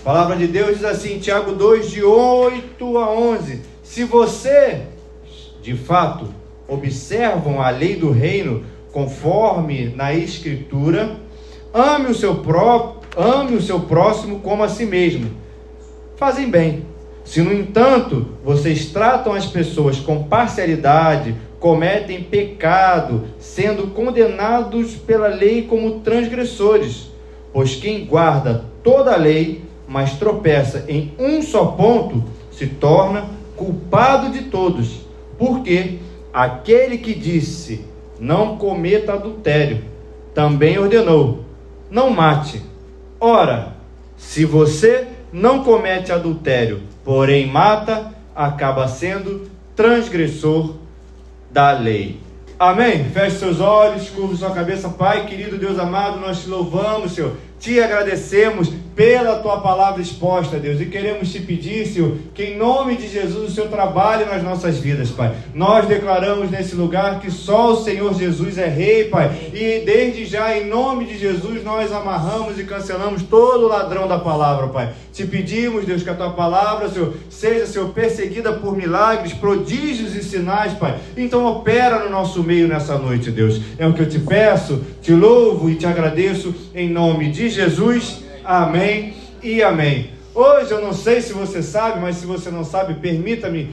A palavra de Deus diz assim, Tiago 2, de 8 a 11. Se você, de fato, observam a lei do reino conforme na Escritura, ame o seu próximo como a si mesmo. Fazem bem. Se, no entanto, vocês tratam as pessoas com parcialidade, cometem pecado, sendo condenados pela lei como transgressores. Pois quem guarda toda a lei, mas tropeça em um só ponto, se torna culpado de todos. Porque aquele que disse, não cometa adultério, também ordenou, não mate. Ora, se você não comete adultério, porém mata, acaba sendo transgressor da lei. Amém? Feche seus olhos, curva sua cabeça. Pai querido, Deus amado, nós te louvamos, Senhor, te agradecemos pela tua palavra exposta, Deus, e queremos te pedir, Senhor, que em nome de Jesus o Senhor trabalhe nas nossas vidas, Pai. Nós declaramos nesse lugar que só o Senhor Jesus é Rei, Pai, e desde já, em nome de Jesus, nós amarramos e cancelamos todo o ladrão da palavra, Pai. Te pedimos, Deus, que a tua palavra, Senhor, seja, Senhor, perseguida por milagres, prodígios e sinais, Pai. Então opera no nosso meio nessa noite, Deus. É o que eu te peço, te louvo e te agradeço em nome de Jesus. Amém e amém. Hoje eu não sei se você sabe, mas se você não sabe, permita-me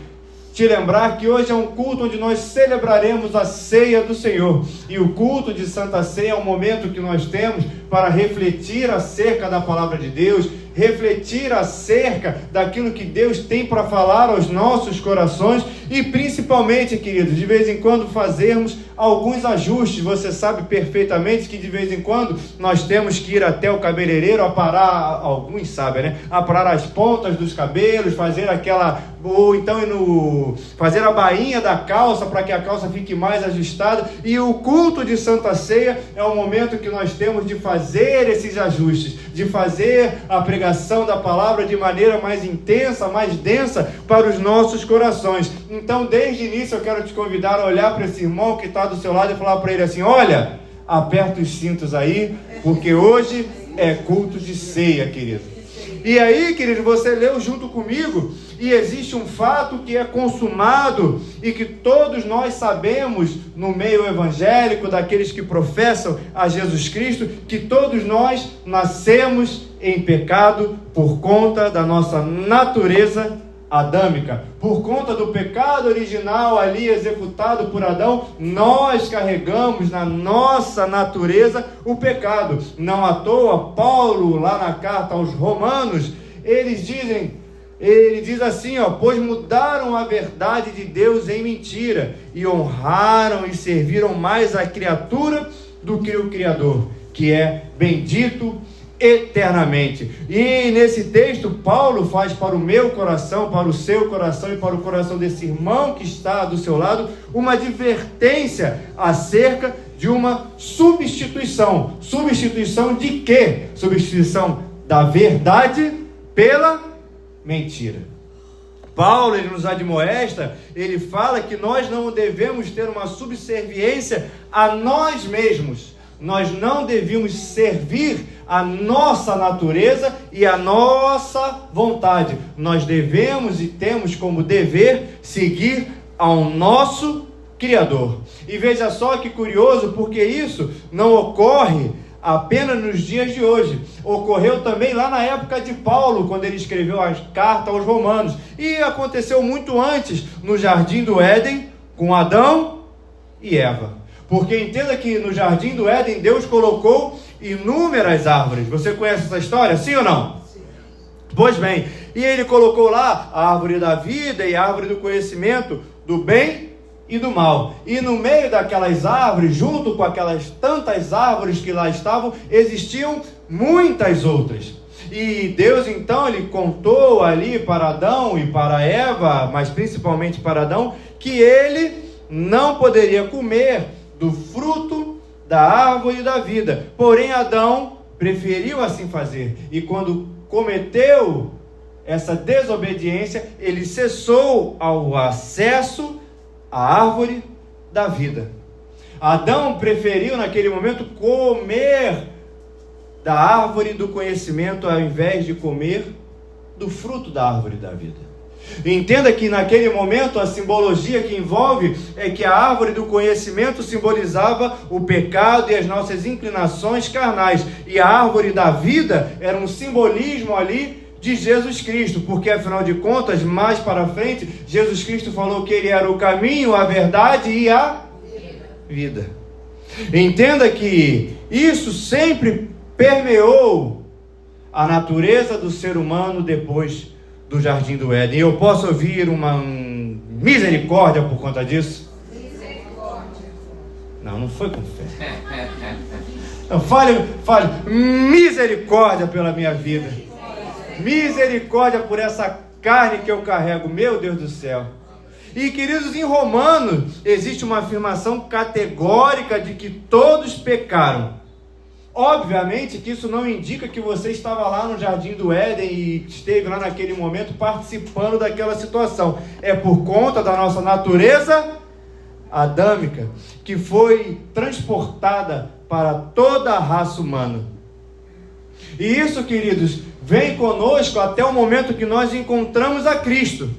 te lembrar que hoje é um culto onde nós celebraremos a ceia do Senhor. E o culto de Santa Ceia é um momento que nós temos para refletir acerca da palavra de Deus, refletir acerca daquilo que Deus tem para falar aos nossos corações e principalmente, queridos, de vez em quando fazermos alguns ajustes. Você sabe perfeitamente que de vez em quando nós temos que ir até o cabeleireiro aparar, alguns sabem, né? Aparar as pontas dos cabelos, fazer aquela, ou então fazer a bainha da calça para que a calça fique mais ajustada. E o culto de Santa Ceia é o momento que nós temos de fazer esses ajustes, de fazer a pregação da palavra de maneira mais intensa, mais densa para os nossos corações. Então, desde o início, eu quero te convidar a olhar para esse irmão que está do seu lado e falar para ele assim: olha, aperta os cintos aí, porque hoje é culto de ceia, querido. E aí, querido, você leu junto comigo, e existe um fato que é consumado e que todos nós sabemos no meio evangélico, daqueles que professam a Jesus Cristo, que todos nós nascemos em pecado por conta da nossa natureza adâmica. Por conta do pecado original ali executado por Adão, nós carregamos na nossa natureza o pecado. Não à toa, Paulo, lá na carta aos Romanos, ele diz assim, pois mudaram a verdade de Deus em mentira, e honraram e serviram mais a criatura do que o Criador, que é bendito eternamente. E nesse texto, Paulo faz para o meu coração, para o seu coração e para o coração desse irmão que está do seu lado, uma advertência acerca de uma substituição. Substituição de quê? Substituição da verdade pela mentira. Paulo, ele nos admoesta, ele fala que nós não devemos ter uma subserviência a nós mesmos. Nós não devemos servir a nossa natureza e a nossa vontade. Nós devemos e temos como dever seguir ao nosso Criador. E veja só que curioso, porque isso não ocorre apenas nos dias de hoje. Ocorreu também lá na época de Paulo, quando ele escreveu a carta aos Romanos. E aconteceu muito antes, no Jardim do Éden, com Adão e Eva. Porque entenda que no Jardim do Éden, Deus colocou inúmeras árvores. Você conhece essa história, sim ou não? Sim. Pois bem, e ele colocou lá a árvore da vida e a árvore do conhecimento do bem e do mal. E no meio daquelas árvores, junto com aquelas tantas árvores que lá estavam, existiam muitas outras. E Deus então, ele contou ali para Adão e para Eva, mas principalmente para Adão, que ele não poderia comer do fruto da árvore da vida. Porém, Adão preferiu assim fazer. E quando cometeu essa desobediência, ele cessou ao acesso à árvore da vida. Adão preferiu naquele momento comer da árvore do conhecimento ao invés de comer do fruto da árvore da vida. Entenda que naquele momento a simbologia que envolve é que a árvore do conhecimento simbolizava o pecado e as nossas inclinações carnais, e a árvore da vida era um simbolismo ali de Jesus Cristo, porque afinal de contas, mais para frente, Jesus Cristo falou que Ele era o caminho, a verdade e a vida. Entenda que isso sempre permeou a natureza do ser humano depois do Jardim do Éden. Eu posso ouvir uma misericórdia por conta disso? Misericórdia. Não foi com fé. Não, fale, misericórdia pela minha vida. Misericórdia por essa carne que eu carrego, meu Deus do céu. E queridos, em Romanos existe uma afirmação categórica de que todos pecaram. Obviamente que isso não indica que você estava lá no Jardim do Éden e esteve lá naquele momento participando daquela situação. É por conta da nossa natureza adâmica que foi transportada para toda a raça humana. E isso, queridos, vem conosco até o momento que nós encontramos a Cristo.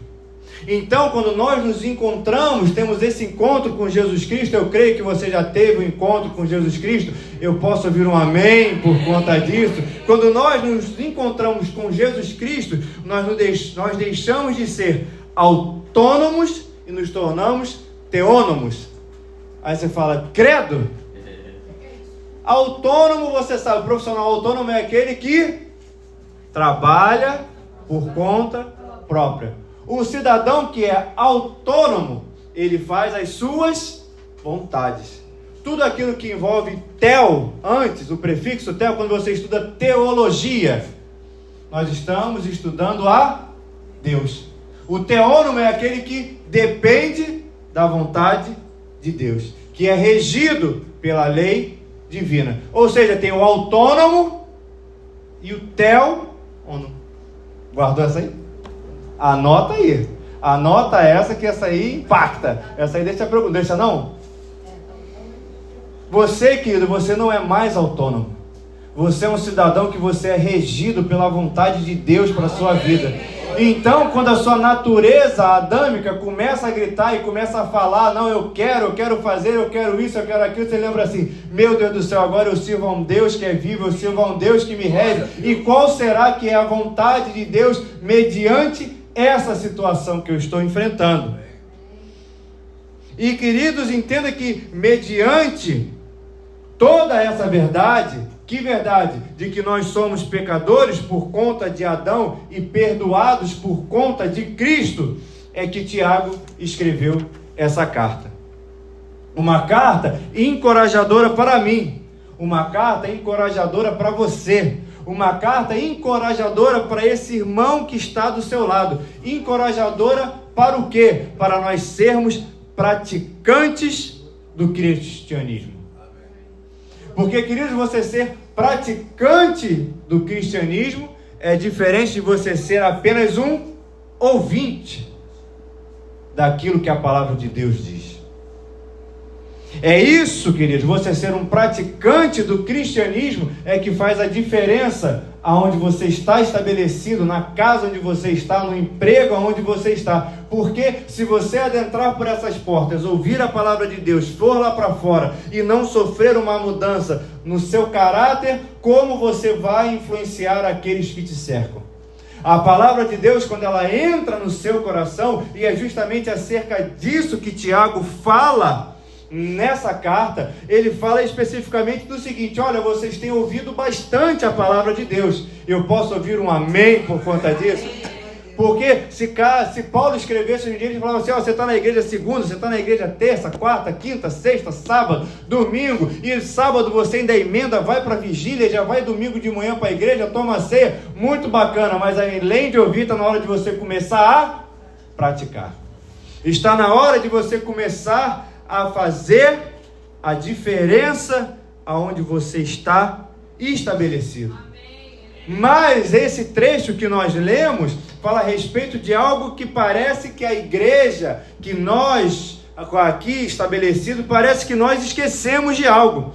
Então, quando nós nos encontramos, temos esse encontro com Jesus Cristo, eu creio que você já teve um encontro com Jesus Cristo, eu posso ouvir um amém por conta disso. Quando nós nos encontramos com Jesus Cristo, nós deixamos de ser autônomos e nos tornamos teônomos. Aí você fala, credo? Autônomo, você sabe, o profissional autônomo é aquele que trabalha por conta própria. O cidadão que é autônomo, ele faz as suas vontades. Tudo aquilo que envolve teo, antes, o prefixo teo, quando você estuda teologia, nós estamos estudando a Deus. O teônomo é aquele que depende da vontade de Deus, que é regido pela lei divina. Ou seja, tem o autônomo e o teônomo. Guardou essa aí? Anota aí. Anota essa, que essa aí impacta. Essa aí deixa não? Você, querido, você não é mais autônomo. Você é um cidadão que você é regido pela vontade de Deus para a sua vida. Então, quando a sua natureza adâmica começa a gritar e começa a falar, não, eu quero fazer, eu quero isso, eu quero aquilo, você lembra assim, meu Deus do céu, agora eu sirvo a um Deus que é vivo, eu sirvo a um Deus que me rege. E qual será que é a vontade de Deus mediante essa situação que eu estou enfrentando? E queridos, entenda que mediante toda essa verdade, que verdade? De que nós somos pecadores por conta de Adão e perdoados por conta de Cristo, é que Tiago escreveu essa carta. Uma carta encorajadora para mim, uma carta encorajadora para você, uma carta encorajadora para esse irmão que está do seu lado. Encorajadora para o quê? Para nós sermos praticantes do cristianismo. Porque, queridos, você ser praticante do cristianismo é diferente de você ser apenas um ouvinte daquilo que a palavra de Deus diz. É isso, queridos, você ser um praticante do cristianismo é que faz a diferença aonde você está estabelecido, na casa onde você está, no emprego onde você está. Porque se você adentrar por essas portas, ouvir a palavra de Deus, for lá para fora e não sofrer uma mudança no seu caráter, como você vai influenciar aqueles que te cercam? A palavra de Deus, quando ela entra no seu coração, e é justamente acerca disso que Tiago fala nessa carta, ele fala especificamente do seguinte: olha, vocês têm ouvido bastante a palavra de Deus. Eu posso ouvir um amém por conta disso? Porque se Paulo escrevesse um dia, ele falava assim, você está na igreja segunda, você está na igreja terça, quarta, quinta, sexta, sábado, domingo, e sábado você ainda emenda, vai para a vigília, já vai domingo de manhã para a igreja, toma a ceia, muito bacana, mas além de ouvir, está na hora de você começar a praticar. Está na hora de você começar a fazer a diferença aonde você está estabelecido. Mas esse trecho que nós lemos fala a respeito de algo que parece que a igreja, que nós aqui estabelecido, parece que nós esquecemos de algo.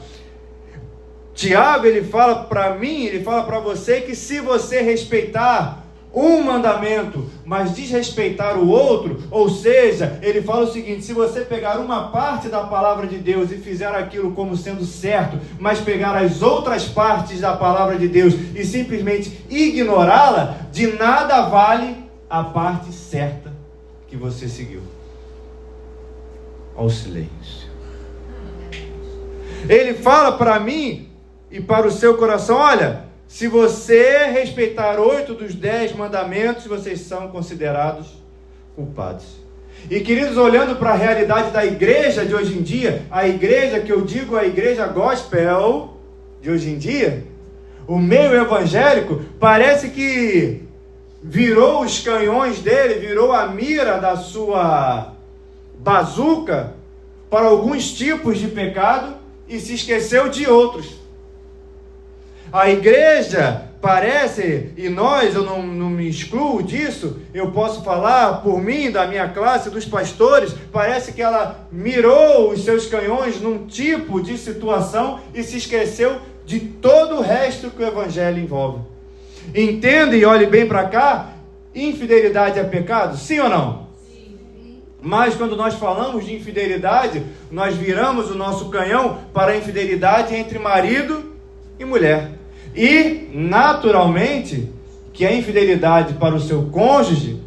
Tiago, ele fala para mim, ele fala para você que se você respeitar um mandamento, mas desrespeitar o outro, ou seja, ele fala o seguinte: se você pegar uma parte da palavra de Deus e fizer aquilo como sendo certo, mas pegar as outras partes da palavra de Deus e simplesmente ignorá-la, de nada vale a parte certa que você seguiu. Ao silêncio. Ele fala para mim e para o seu coração: olha, se você respeitar 8 dos 10 mandamentos, vocês são considerados culpados. E queridos, olhando para a realidade da igreja de hoje em dia, a igreja que eu digo, a igreja gospel de hoje em dia, o meio evangélico, parece que virou os canhões dele, virou a mira da sua bazuca para alguns tipos de pecado e se esqueceu de outros. A igreja parece, e nós, eu não me excluo disso, eu posso falar por mim, da minha classe, dos pastores, parece que ela mirou os seus canhões num tipo de situação e se esqueceu de todo o resto que o evangelho envolve. Entenda e olhe bem para cá: infidelidade é pecado? Sim ou não? Sim. Mas quando nós falamos de infidelidade, nós viramos o nosso canhão para a infidelidade entre marido e mulher. E, naturalmente, que a infidelidade para o seu cônjuge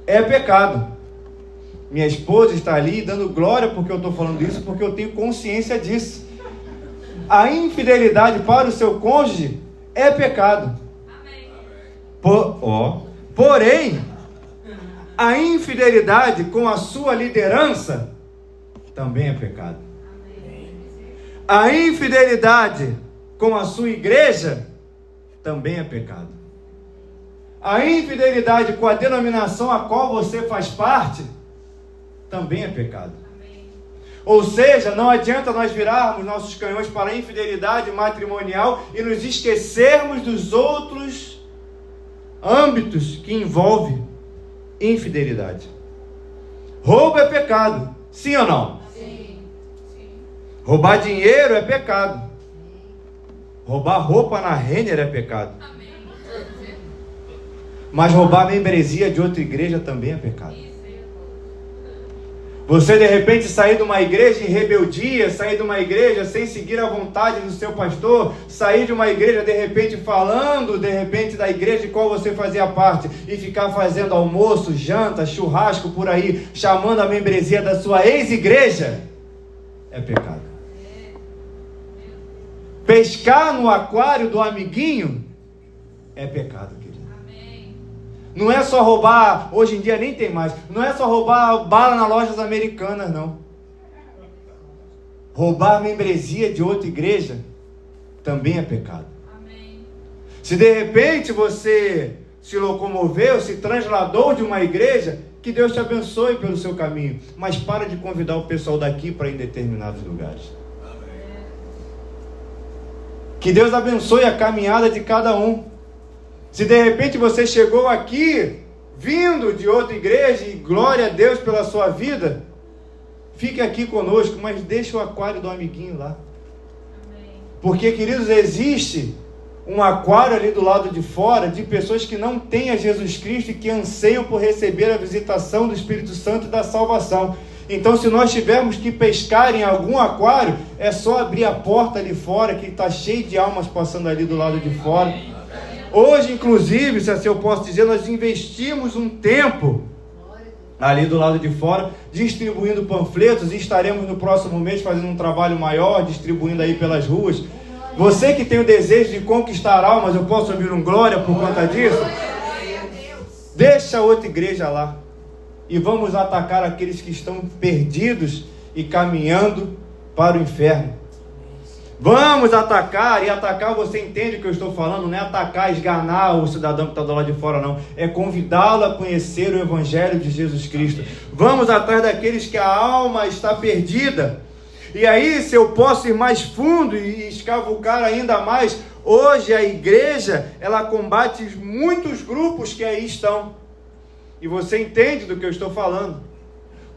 é pecado. Minha esposa está ali dando glória porque eu estou falando isso, porque eu tenho consciência disso. A infidelidade para o seu cônjuge é pecado. Porém, a infidelidade com a sua liderança também é pecado. A infidelidade com a sua igreja também é pecado. A infidelidade com a denominação a qual você faz parte também é pecado. Ou seja, não adianta nós virarmos nossos canhões para a infidelidade matrimonial e nos esquecermos dos outros âmbitos que envolvem infidelidade. Roubo é pecado, sim ou não? Sim. Roubar dinheiro é pecado. Roubar roupa na Renner é pecado. Mas roubar a membresia de outra igreja também é pecado. Você de repente sair de uma igreja em rebeldia, sair de uma igreja sem seguir a vontade do seu pastor, sair de uma igreja de repente falando, de repente da igreja de qual você fazia parte, e ficar fazendo almoço, janta, churrasco por aí, chamando a membresia da sua ex-igreja, é pecado. Pescar no aquário do amiguinho é pecado, querido. Amém. Não é só roubar, hoje em dia nem tem mais, não é só roubar bala nas lojas americanas, não. Roubar a membresia de outra igreja também é pecado. Amém. Se de repente você se locomoveu, se trasladou de uma igreja, que Deus te abençoe pelo seu caminho, mas para de convidar o pessoal daqui para ir em determinados lugares. Que Deus abençoe a caminhada de cada um. Se de repente você chegou aqui, vindo de outra igreja, e glória a Deus pela sua vida, fique aqui conosco, mas deixa o aquário do amiguinho lá. Amém. Porque, queridos, existe um aquário ali do lado de fora, de pessoas que não têm a Jesus Cristo e que anseiam por receber a visitação do Espírito Santo e da salvação. Então, se nós tivermos que pescar em algum aquário, é só abrir a porta ali fora, que está cheio de almas passando ali do lado de fora. Hoje, inclusive, se assim eu posso dizer, nós investimos um tempo ali do lado de fora, distribuindo panfletos, e estaremos no próximo mês fazendo um trabalho maior, distribuindo aí pelas ruas. Você que tem o desejo de conquistar almas, eu posso ouvir um glória por conta disso? Deixa a outra igreja lá. E vamos atacar aqueles que estão perdidos e caminhando para o inferno. Vamos atacar, e atacar, você entende o que eu estou falando, não é atacar, esganar o cidadão que está do lado de fora, não. É convidá-lo a conhecer o Evangelho de Jesus Cristo. Vamos atrás daqueles que a alma está perdida. E aí, se eu posso ir mais fundo e escavucar ainda mais, hoje a igreja, ela combate muitos grupos que aí estão. E você entende do que eu estou falando.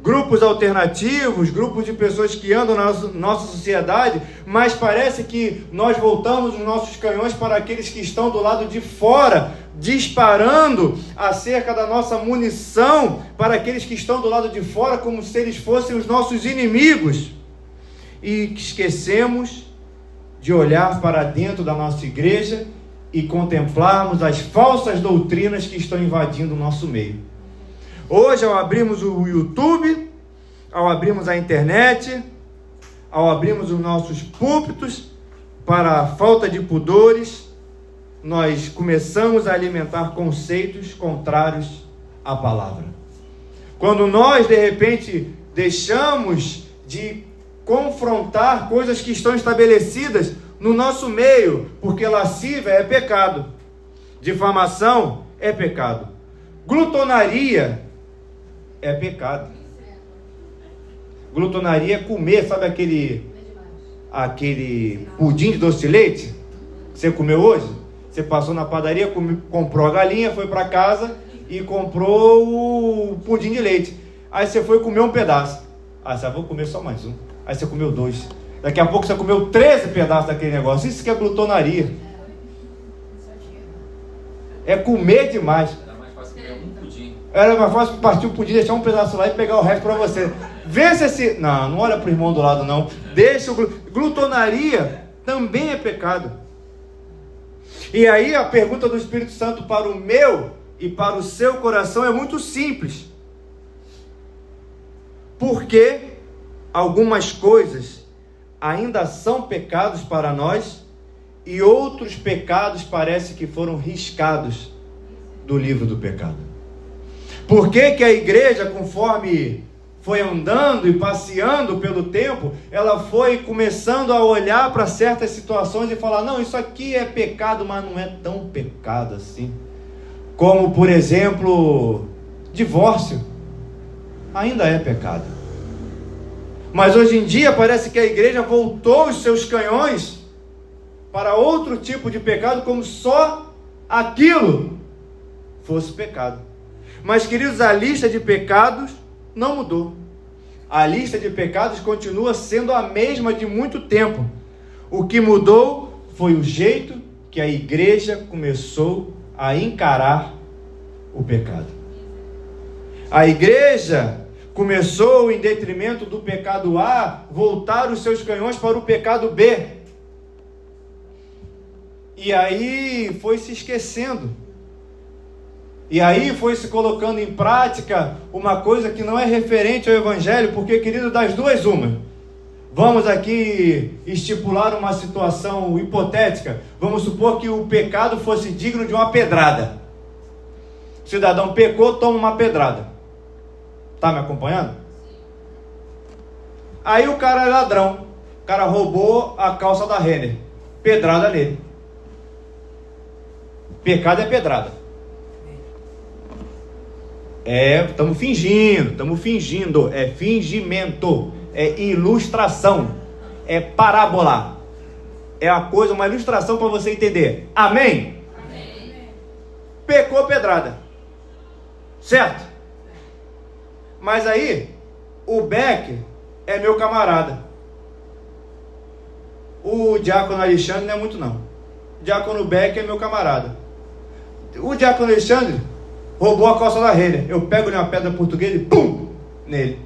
grupos alternativos, grupos de pessoas que andam na nossa sociedade, mas parece que nós voltamos os nossos canhões para aqueles que estão do lado de fora, disparando acerca da nossa munição para aqueles que estão do lado de fora, como se eles fossem os nossos inimigos. E esquecemos de olhar para dentro da nossa igreja e contemplarmos as falsas doutrinas que estão invadindo o nosso meio. Hoje, ao abrirmos o YouTube, ao abrirmos a internet, ao abrirmos os nossos púlpitos, para a falta de pudores, nós começamos a alimentar conceitos contrários à palavra. Quando nós, de repente, deixamos de confrontar coisas que estão estabelecidas no nosso meio, porque lascívia é pecado, difamação é pecado, glutonaria é pecado. Glutonaria é comer, sabe aquele pudim de doce de leite que você comeu hoje? Você passou na padaria, comprou a galinha, foi para casa e comprou o pudim de leite. Aí você foi comer um pedaço. Ah, você vou comer só mais um. Aí você comeu 2. Daqui a pouco você comeu 13 pedaços daquele negócio. Isso que é glutonaria. É comer demais. Era mais fácil comer um pudim. Era mais fácil partir o pudim, deixar um pedaço lá e pegar o resto para você. Vê se esse... Não olha para o irmão do lado não. Deixa o... Glutonaria também é pecado. E aí a pergunta do Espírito Santo para o meu e para o seu coração é muito simples. Por que algumas coisas ainda são pecados para nós e outros pecados parece que foram riscados do livro do pecado? Por que que a igreja, conforme foi andando e passeando pelo tempo, ela foi começando a olhar para certas situações e falar, não, isso aqui é pecado, mas não é tão pecado assim. Como, por exemplo, divórcio. Ainda é pecado. Mas hoje em dia parece que a igreja voltou os seus canhões para outro tipo de pecado, como só aquilo fosse pecado. Mas, queridos, a lista de pecados não mudou. A lista de pecados continua sendo a mesma de muito tempo. O que mudou foi o jeito que a igreja começou a encarar o pecado. A igreja começou, em detrimento do pecado A, voltar os seus canhões para o pecado B. E aí foi se esquecendo. E aí foi se colocando em prática uma coisa que não é referente ao Evangelho, porque, querido, das duas uma. Vamos aqui estipular uma situação hipotética. Vamos supor que o pecado fosse digno de uma pedrada. O cidadão pecou, toma uma pedrada. Está me acompanhando? Aí o cara é ladrão. O cara roubou a calça da Renner. Pedrada nele. Pecado é pedrada. Estamos fingindo, é fingimento, é ilustração, é parábola, é uma ilustração para você entender. Amém? Amém? Pecou pedrada, certo? Mas aí, o Beck é meu camarada. O diácono Alexandre não é muito não. O diácono Beck é meu camarada. O diácono Alexandre roubou a calça da Renner. Eu pego-lhe uma pedra portuguesa e pum! Nele.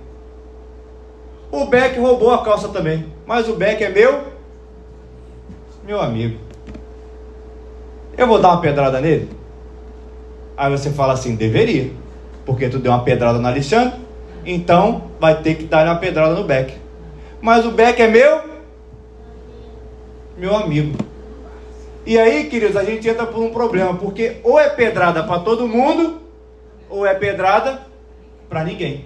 O Beck roubou a calça também. Mas o Beck é meu amigo. Eu vou dar uma pedrada nele? Aí você fala assim, deveria. Porque tu deu uma pedrada no Alexandre, então vai ter que dar uma pedrada no Beck. Mas o Beck é meu amigo. E aí, queridos, a gente entra por um problema, porque ou é pedrada para todo mundo, ou é pedrada para ninguém.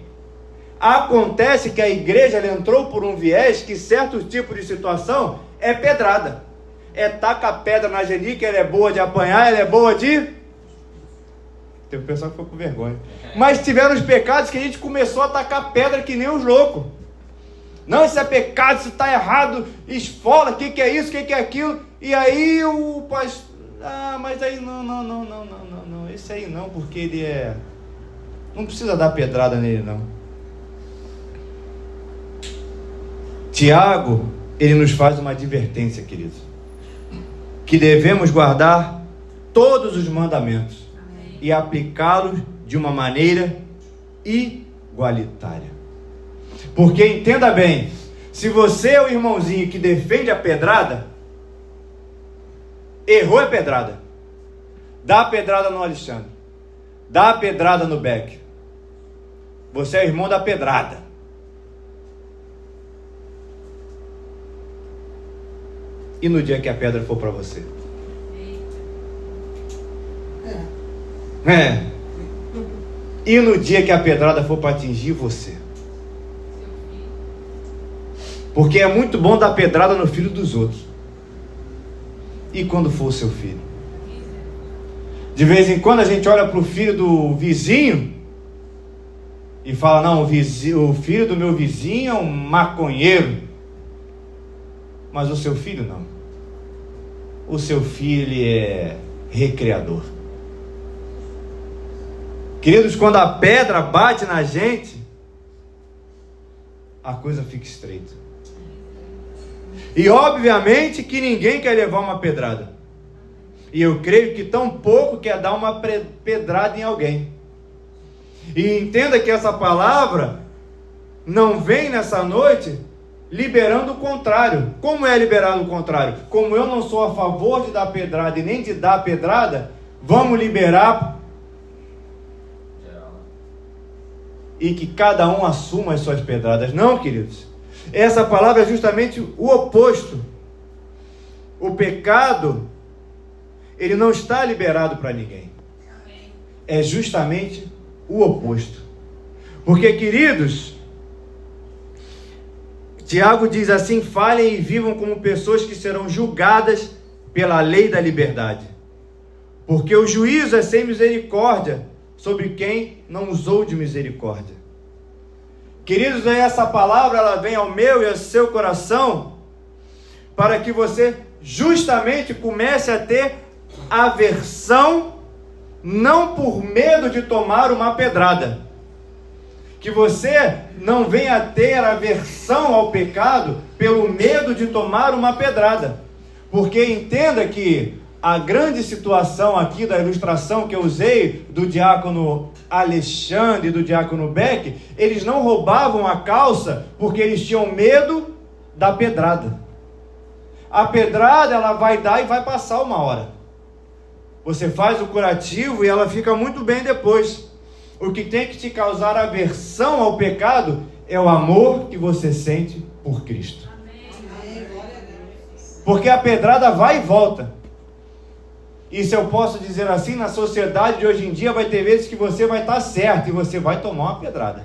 Acontece que a igreja entrou por um viés que certo tipo de situação é pedrada. É taca pedra na Angelique, ela é boa de apanhar, ela é boa de... Tem um pessoal que ficou com vergonha. Mas tiveram os pecados que a gente começou a tacar pedra que nem os loucos. Não, isso é pecado, isso está errado, esfola, o que é isso, o que é aquilo. E aí o pastor, mas aí não, esse aí não, porque ele não precisa dar pedrada nele não. Tiago, ele nos faz uma advertência, queridos, que devemos guardar todos os mandamentos e aplicá-los de uma maneira igualitária. Porque entenda bem, se você é o irmãozinho que defende a pedrada, errou a pedrada. Dá a pedrada no Alexandre, dá a pedrada no Beck. Você é o irmão da pedrada. E no dia que a pedra for para você? E no dia que a pedrada for para atingir você? Porque é muito bom dar pedrada no filho dos outros. E quando for o seu filho? De vez em quando a gente olha para o filho do vizinho e fala, não, o filho do meu vizinho é um maconheiro. Mas o seu filho não. O seu filho é recreador. Queridos, quando a pedra bate na gente, a coisa fica estreita. E obviamente que ninguém quer levar uma pedrada. E eu creio que tão pouco quer dar uma pedrada em alguém. E entenda que essa palavra não vem nessa noite liberando o contrário. Como é liberado o contrário? Como eu não sou a favor de dar pedrada e nem de dar pedrada, vamos liberar e que cada um assuma as suas pedradas. Não, queridos. Essa palavra é justamente o oposto. O pecado, ele não está liberado para ninguém. É justamente o oposto. Porque, queridos, Tiago diz assim: falem e vivam como pessoas que serão julgadas pela lei da liberdade. Porque o juízo é sem misericórdia sobre quem não usou de misericórdia. Queridos, essa palavra ela vem ao meu e ao seu coração para que você justamente comece a ter aversão, não por medo de tomar uma pedrada. Que você não venha a ter aversão ao pecado pelo medo de tomar uma pedrada. Porque entenda que a grande situação aqui da ilustração que eu usei do diácono Alexandre e do diácono Beck, eles não roubavam a calça porque eles tinham medo da pedrada. A pedrada ela vai dar e vai passar uma hora. Você faz o curativo e ela fica muito bem depois. O que tem que te causar aversão ao pecado é o amor que você sente por Cristo. Porque a pedrada vai e volta. E se eu posso dizer assim, na sociedade de hoje em dia vai ter vezes que você vai estar certo e você vai tomar uma pedrada.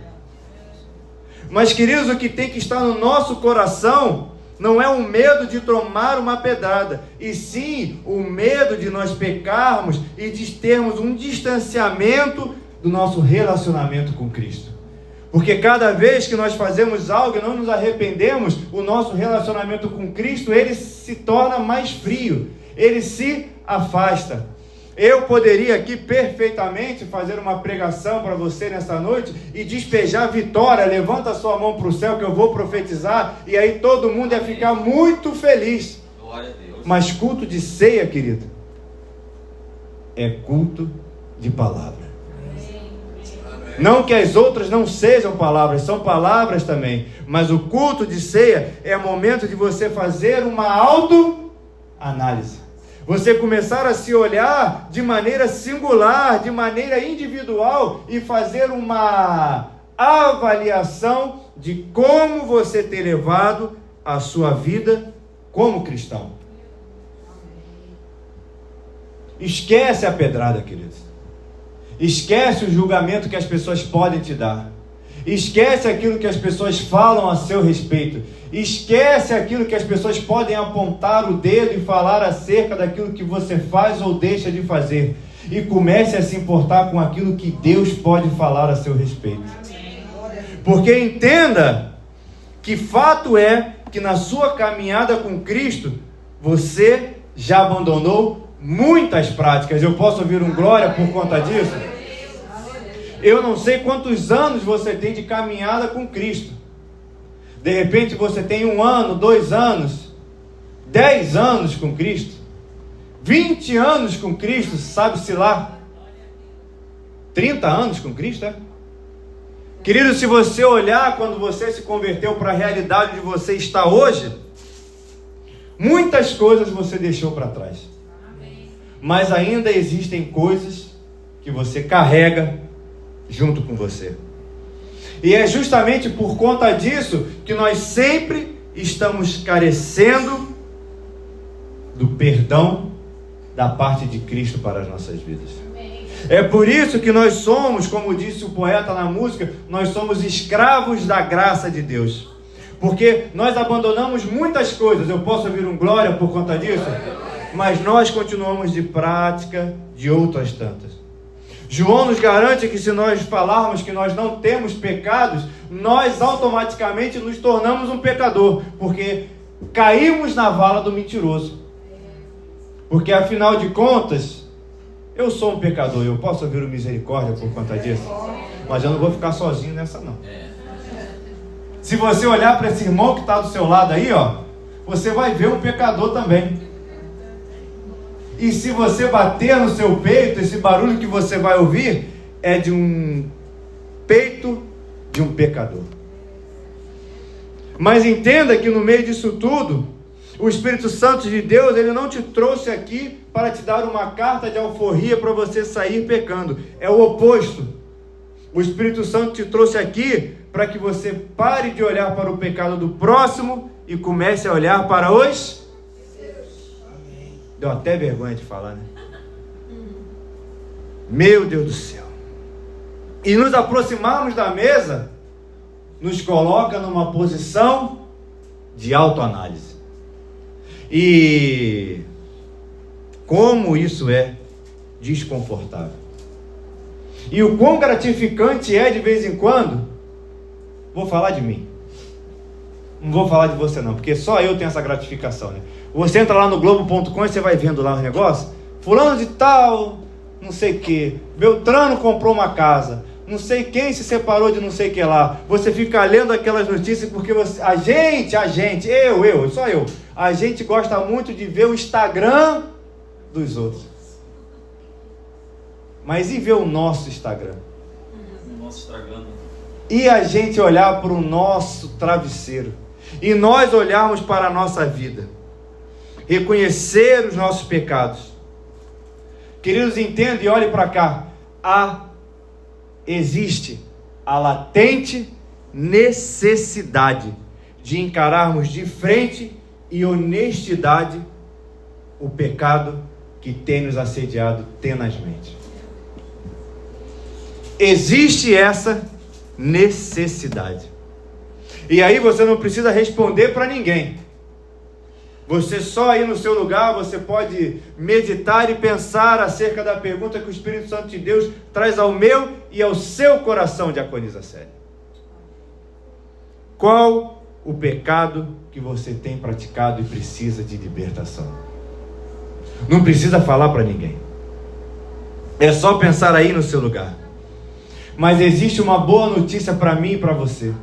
Mas, queridos, o que tem que estar no nosso coração não é o medo de tomar uma pedrada, e sim o medo de nós pecarmos e de termos um distanciamento do nosso relacionamento com Cristo. Porque cada vez que nós fazemos algo e não nos arrependemos, o nosso relacionamento com Cristo, ele se torna mais frio, ele se afasta. Eu poderia aqui perfeitamente fazer uma pregação para você nessa noite e despejar vitória, levanta a sua mão para o céu que eu vou profetizar, e aí todo mundo ia ficar muito feliz. Glória a Deus. Mas culto de ceia, querido, é culto de palavra. Não que as outras não sejam palavras, são palavras também, mas o culto de ceia é o momento de você fazer uma autoanálise. Você começar a se olhar de maneira singular, de maneira individual e fazer uma avaliação de como você tem levado a sua vida como cristão. Esquece a pedrada, queridos. Esquece o julgamento que as pessoas podem te dar. Esquece aquilo que as pessoas falam a seu respeito. Esquece aquilo que as pessoas podem apontar o dedo e falar acerca daquilo que você faz ou deixa de fazer. E comece a se importar com aquilo que Deus pode falar a seu respeito. Porque entenda que fato é que na sua caminhada com Cristo, você já abandonou muitas práticas. Eu posso ouvir um glória por conta disso? Eu não sei quantos anos você tem de caminhada com Cristo. De repente você tem 1 ano, 2 anos, 10 anos com Cristo, 20 anos com Cristo, sabe-se lá, 30 anos com Cristo, é? Querido, se você olhar quando você se converteu para a realidade onde você está hoje, muitas coisas você deixou para trás. Mas ainda existem coisas que você carrega junto com você. E é justamente por conta disso que nós sempre estamos carecendo do perdão da parte de Cristo para as nossas vidas. É por isso que nós somos, como disse o poeta na música, nós somos escravos da graça de Deus. Porque nós abandonamos muitas coisas. Eu posso ouvir um glória por conta disso? Mas nós continuamos de prática de outras tantas. João nos garante que se nós falarmos que nós não temos pecados, nós automaticamente nos tornamos um pecador, porque caímos na vala do mentiroso. Porque afinal de contas, eu sou um pecador, eu posso ouvir o misericórdia por conta disso, mas eu não vou ficar sozinho nessa não. Se você olhar para esse irmão que está do seu lado aí, ó, você vai ver um pecador também. E se você bater no seu peito, esse barulho que você vai ouvir é de um peito de um pecador. Mas entenda que no meio disso tudo, o Espírito Santo de Deus, ele não te trouxe aqui para te dar uma carta de alforria para você sair pecando. É o oposto. O Espírito Santo te trouxe aqui para que você pare de olhar para o pecado do próximo e comece a olhar para os... Deu até vergonha de falar, né? Meu Deus do céu. E nos aproximarmos da mesa nos coloca numa posição de autoanálise. E como isso é desconfortável. E o quão gratificante é de vez em quando. Vou falar de mim. Não vou falar de você não, porque só eu tenho essa gratificação, né? Você entra lá no Globo.com e você vai vendo lá os negócios. Fulano de tal, não sei o que. Beltrano comprou uma casa. Não sei quem se separou de não sei o que lá. Você fica lendo aquelas notícias porque você... A gente, só eu. A gente gosta muito de ver o Instagram dos outros. Mas e ver o nosso Instagram? O nosso Instagram. E a gente olhar para o nosso travesseiro. E nós olharmos para a nossa vida. Reconhecer os nossos pecados. Queridos, entendam e olhem para cá. Existe a latente necessidade de encararmos de frente e honestidade o pecado que tem nos assediado tenazmente. Existe essa necessidade. E aí você não precisa responder para ninguém. Você só aí no seu lugar, você pode meditar e pensar acerca da pergunta que o Espírito Santo de Deus traz ao meu e ao seu coração, diaconisa Célia. Qual o pecado que você tem praticado e precisa de libertação? Não precisa falar para ninguém. É só pensar aí no seu lugar. Mas existe uma boa notícia para mim e para você.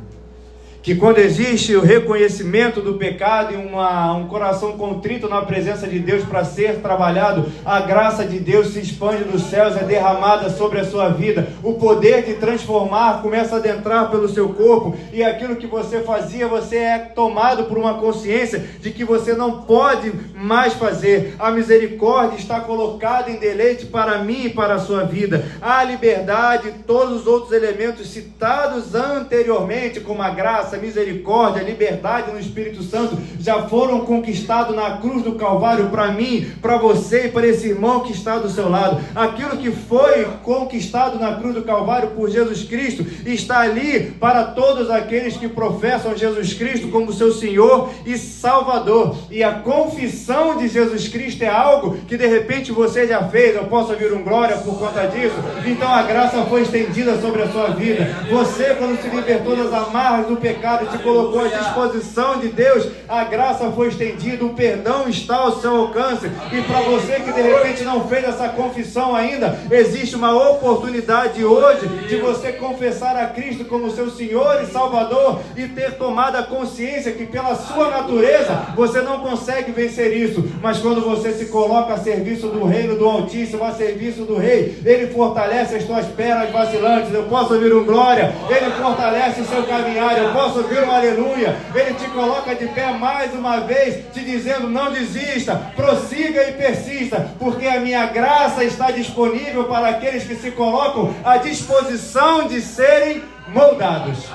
Que quando existe o reconhecimento do pecado e um coração contrito na presença de Deus para ser trabalhado, a graça de Deus se expande dos céus, é derramada sobre a sua vida. O poder de transformar começa a adentrar pelo seu corpo, e aquilo que você fazia, você é tomado por uma consciência de que você não pode mais fazer. A misericórdia está colocada em deleite para mim e para a sua vida. A liberdade, todos os outros elementos citados anteriormente, como a graça, a misericórdia, a liberdade no Espírito Santo, já foram conquistados na cruz do Calvário para mim, para você e para esse irmão que está do seu lado. Aquilo que foi conquistado na cruz do Calvário por Jesus Cristo está ali para todos aqueles que professam Jesus Cristo como seu Senhor e Salvador. E a confissão de Jesus Cristo é algo que de repente você já fez. Eu posso ouvir um glória por conta disso? Então a graça foi estendida sobre a sua vida. Você, quando se libertou das amarras do pecado, pecado e se colocou à disposição de Deus, a graça foi estendida, o perdão está ao seu alcance. E para você que de repente não fez essa confissão ainda, existe uma oportunidade hoje de você confessar a Cristo como seu Senhor e Salvador e ter tomado a consciência que pela sua natureza você não consegue vencer isso, mas quando você se coloca a serviço do reino do Altíssimo, a serviço do Rei, Ele fortalece as tuas pernas vacilantes. Eu posso ouvir um glória, Ele fortalece o seu caminhar, eu posso ouvir um aleluia, Ele te coloca de pé mais uma vez, te dizendo: não desista, prossiga e persista, porque a minha graça está disponível para aqueles que se colocam à disposição de serem moldados.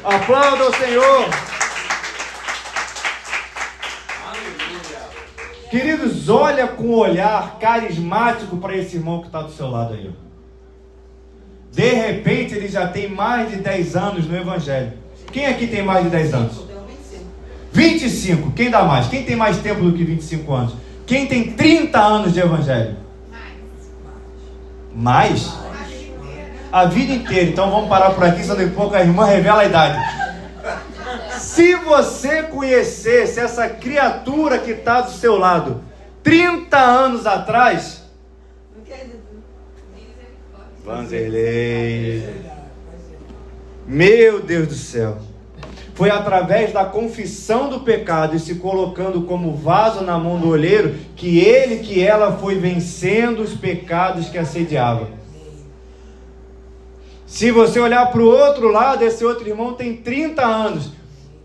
Aplauda o Senhor. Queridos, olha com um olhar carismático para esse irmão que está do seu lado aí. De repente ele já tem mais de 10 anos no Evangelho. Quem aqui tem mais de 10 anos? 25. Quem dá mais? Quem tem mais tempo do que 25 anos? Quem tem 30 anos de Evangelho? Mais? A vida inteira. Então vamos parar por aqui, senão daqui a pouco a irmã revela a idade. Se você conhecesse essa criatura que está do seu lado 30 anos atrás, Vanzerlei, meu Deus do céu, foi através da confissão do pecado e se colocando como vaso na mão do olheiro que ele, que ela foi vencendo os pecados que assediavam. Se você olhar para o outro lado, esse outro irmão tem 30 anos,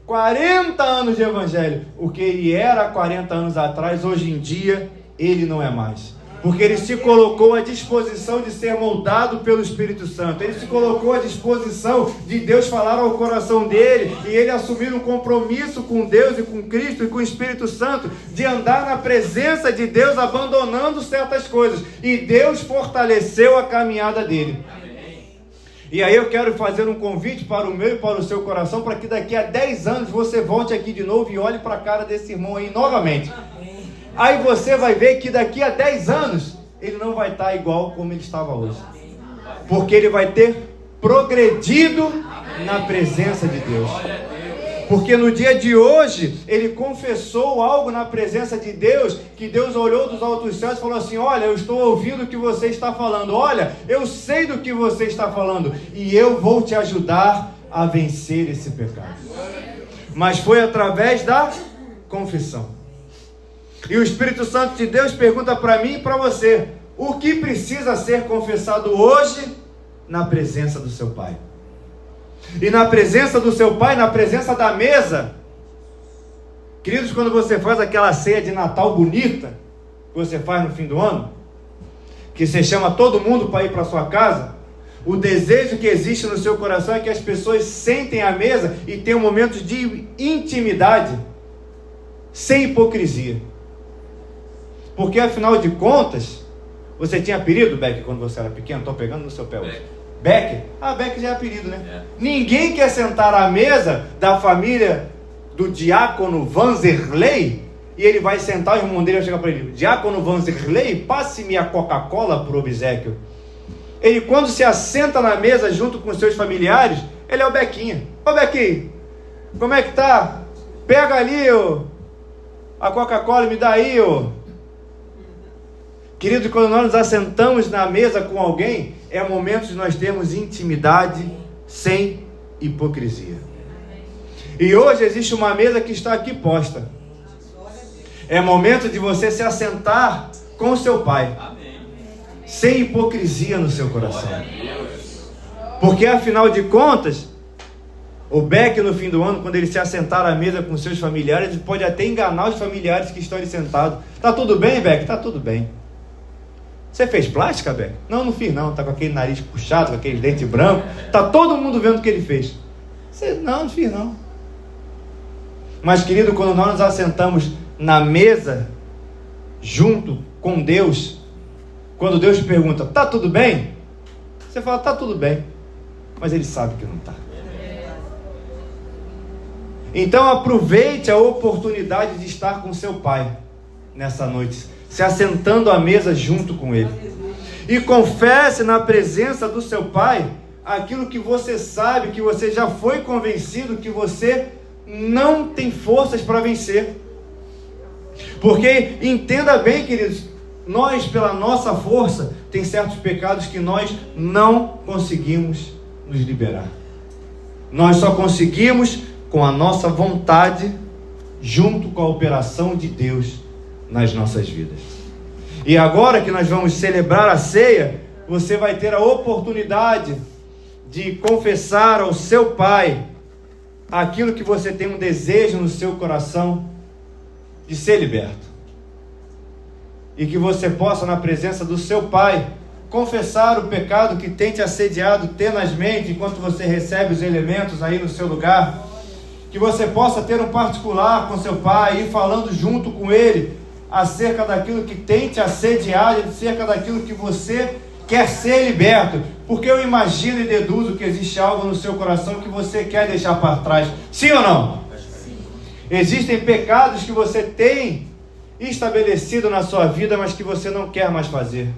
40 anos de Evangelho. O que ele era há 40 anos atrás, hoje em dia, ele não é mais. Porque ele se colocou à disposição de ser moldado pelo Espírito Santo. Ele se colocou à disposição de Deus falar ao coração dele. E ele assumir um compromisso com Deus e com Cristo e com o Espírito Santo. De andar na presença de Deus, abandonando certas coisas. E Deus fortaleceu a caminhada dele. E aí eu quero fazer um convite para o meu e para o seu coração, para que daqui a 10 anos você volte aqui de novo e olhe para a cara desse irmão aí novamente. Aí você vai ver que daqui a 10 anos ele não vai estar igual como ele estava hoje. Porque ele vai ter progredido na presença de Deus. Porque no dia de hoje ele confessou algo na presença de Deus, que Deus olhou dos altos céus e falou assim: olha, eu estou ouvindo o que você está falando, olha, eu sei do que você está falando, e eu vou te ajudar a vencer esse pecado. Mas foi através da confissão. E o Espírito Santo de Deus pergunta para mim e para você: o que precisa ser confessado hoje na presença do seu Pai? E na presença do seu Pai, na presença da mesa. Queridos, quando você faz aquela ceia de Natal bonita, que você faz no fim do ano, que você chama todo mundo para ir para sua casa, o desejo que existe no seu coração é que as pessoas sentem à mesa e tenham momentos de intimidade, sem hipocrisia. Porque afinal de contas, você tinha apelido, Beck, quando você era pequeno? Estou pegando no seu pé hoje. Beck? Ah, Beck já é apelido, né? É. Ninguém quer sentar à mesa da família do diácono Vanzerlei e ele vai sentar, o irmão dele vai chegar para ele: diácono Vanzerlei, passe-me a Coca-Cola por obséquio. Ele, quando se assenta na mesa junto com seus familiares, ele é o Bequinha. Ô Bequinho, como é que tá? Pega ali a Coca-Cola e me dá aí, Querido, quando nós nos assentamos na mesa com alguém, é momento de nós termos intimidade sem hipocrisia. E hoje existe uma mesa que está aqui posta. É momento de você se assentar com o seu Pai, sem hipocrisia no seu coração. Porque afinal de contas, o Beck no fim do ano, quando ele se assentar à mesa com seus familiares, ele pode até enganar os familiares que estão ali sentados. Tá tudo bem, Beck? Tá tudo bem. Você fez plástica, Beck? Não, não fiz não. Tá com aquele nariz puxado, com aquele dente branco. Tá todo mundo vendo o que ele fez. Não, não fiz não. Mas, querido, quando nós nos assentamos na mesa, junto com Deus, quando Deus te pergunta: tá tudo bem? Você fala: tá tudo bem. Mas Ele sabe que não tá. Então aproveite a oportunidade de estar com seu Pai nessa noite, se assentando à mesa junto com Ele, e confesse na presença do seu Pai aquilo que você sabe, que você já foi convencido que você não tem forças para vencer. Porque entenda bem, queridos, nós, pela nossa força, tem certos pecados que nós não conseguimos nos liberar. Nós só conseguimos com a nossa vontade, junto com a operação de Deus nas nossas vidas. E agora que nós vamos celebrar a ceia, você vai ter a oportunidade de confessar ao seu Pai aquilo que você tem um desejo no seu coração de ser liberto. E que você possa, na presença do seu Pai, confessar o pecado que tem te assediado tenazmente enquanto você recebe os elementos aí no seu lugar. Que você possa ter um particular com seu Pai, ir falando junto com Ele acerca daquilo que tem te assediado, acerca daquilo que você quer ser liberto. Porque eu imagino e deduzo que existe algo no seu coração que você quer deixar para trás. Sim ou não? Existem pecados que você tem estabelecido na sua vida, mas que você não quer mais fazer.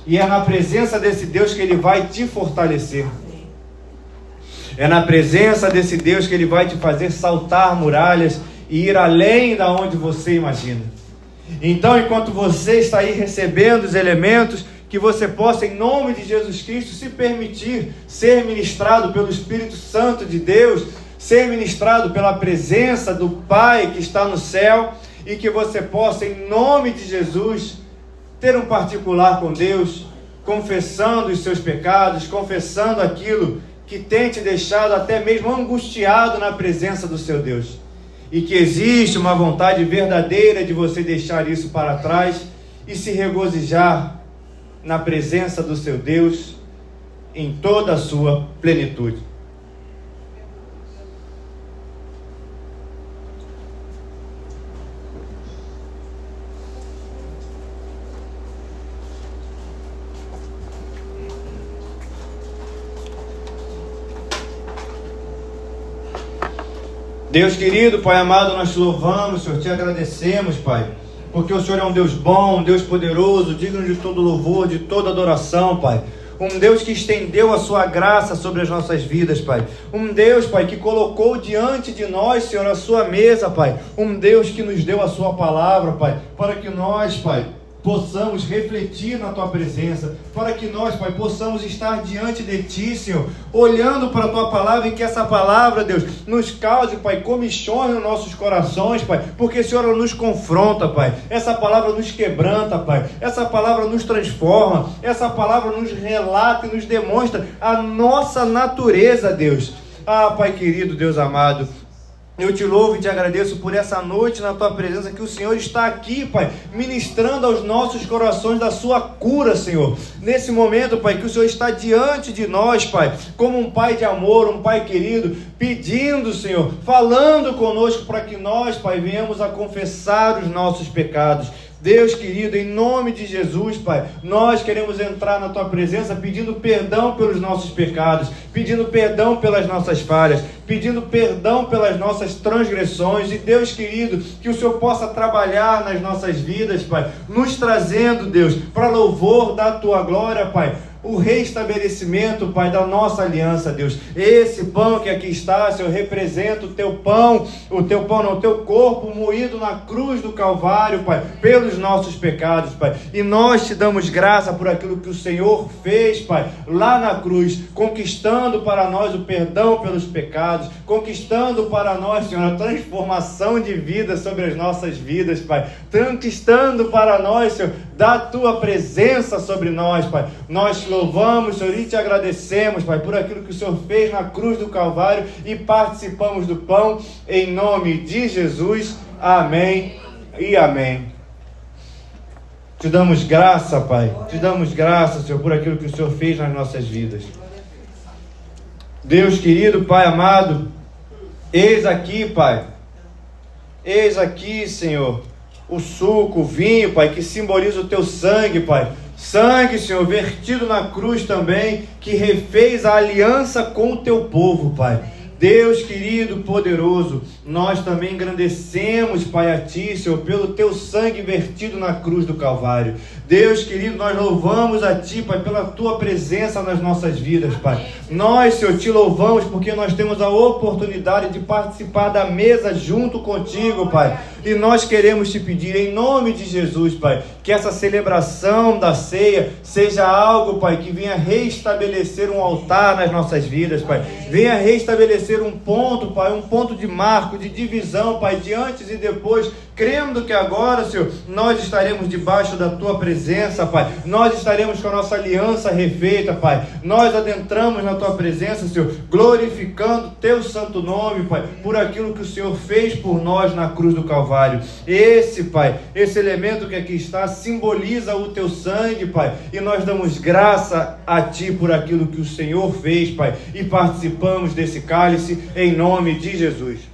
E é na presença desse Deus que Ele vai te fortalecer. É na presença desse Deus que Ele vai te fazer saltar muralhas e ir além da onde você imagina. Então, enquanto você está aí recebendo os elementos, que você possa, em nome de Jesus Cristo, se permitir ser ministrado pelo Espírito Santo de Deus, ser ministrado pela presença do Pai que está no céu, e que você possa, em nome de Jesus, ter um particular com Deus, confessando os seus pecados, confessando aquilo que tem te deixado até mesmo angustiado na presença do seu Deus. E que existe uma vontade verdadeira de você deixar isso para trás e se regozijar na presença do seu Deus em toda a sua plenitude. Deus querido, Pai amado, nós te louvamos, Senhor, te agradecemos, Pai, porque o Senhor é um Deus bom, um Deus poderoso, digno de todo louvor, de toda adoração, Pai. Um Deus que estendeu a sua graça sobre as nossas vidas, Pai. Um Deus, Pai, que colocou diante de nós, Senhor, a sua mesa, Pai. Um Deus que nos deu a sua palavra, Pai, para que nós, Pai, possamos refletir na Tua presença, para que nós, Pai, possamos estar diante de Ti, Senhor, olhando para a Tua palavra, e que essa palavra, Deus, nos cause, Pai, comichone nos nossos corações, Pai, porque, Senhor, ela nos confronta, Pai, essa palavra nos quebranta, Pai, essa palavra nos transforma, essa palavra nos relata e nos demonstra a nossa natureza, Deus. Ah, Pai querido, Deus amado, eu te louvo e te agradeço por essa noite na Tua presença, que o Senhor está aqui, Pai, ministrando aos nossos corações da Sua cura, Senhor. Nesse momento, Pai, que o Senhor está diante de nós, Pai, como um Pai de amor, um Pai querido, pedindo, Senhor, falando conosco para que nós, Pai, venhamos a confessar os nossos pecados. Deus querido, em nome de Jesus, Pai, nós queremos entrar na Tua presença pedindo perdão pelos nossos pecados, pedindo perdão pelas nossas falhas, pedindo perdão pelas nossas transgressões. E Deus querido, que o Senhor possa trabalhar nas nossas vidas, Pai, nos trazendo, Deus, para louvor da Tua glória, Pai, o reestabelecimento, Pai, da nossa aliança, Deus. Esse pão que aqui está, Senhor, representa o Teu pão, o Teu corpo moído na cruz do Calvário, Pai, pelos nossos pecados, Pai. E nós te damos graça por aquilo que o Senhor fez, Pai, lá na cruz, conquistando para nós o perdão pelos pecados, conquistando para nós, Senhor, a transformação de vida sobre as nossas vidas, Pai, conquistando para nós, Senhor, da Tua presença sobre nós, Pai. Nós te louvamos, Senhor, e te agradecemos, Pai, por aquilo que o Senhor fez na cruz do Calvário, e participamos do pão em nome de Jesus. Amém e amém. Te damos graça, Pai, te damos graça, Senhor, por aquilo que o Senhor fez nas nossas vidas. Deus querido, Pai amado, eis aqui, Pai, eis aqui, Senhor, o suco, o vinho, Pai, que simboliza o Teu sangue, Pai. Sangue, Senhor, vertido na cruz também, que refez a aliança com o Teu povo, Pai. Deus querido, poderoso, nós também engrandecemos, Pai, a Ti, Senhor, pelo Teu sangue vertido na cruz do Calvário. Deus querido, nós louvamos a Ti, Pai, pela Tua presença nas nossas vidas, Pai. Nós, Senhor, Te louvamos porque nós temos a oportunidade de participar da mesa junto contigo, Pai. E nós queremos Te pedir, em nome de Jesus, Pai, que essa celebração da ceia seja algo, Pai, que venha restabelecer um altar nas nossas vidas, Pai. Venha restabelecer um ponto, Pai, um ponto de marco, de divisão, Pai, de antes e depois, crendo que agora, Senhor, nós estaremos debaixo da Tua presença, Pai. Nós estaremos com a nossa aliança refeita, Pai. Nós adentramos na Tua presença, Senhor, glorificando Teu santo nome, Pai, por aquilo que o Senhor fez por nós na cruz do Calvário. Esse, Pai, esse elemento que aqui está, simboliza o Teu sangue, Pai, e nós damos graça a Ti por aquilo que o Senhor fez, Pai, e participamos desse cálice em nome de Jesus.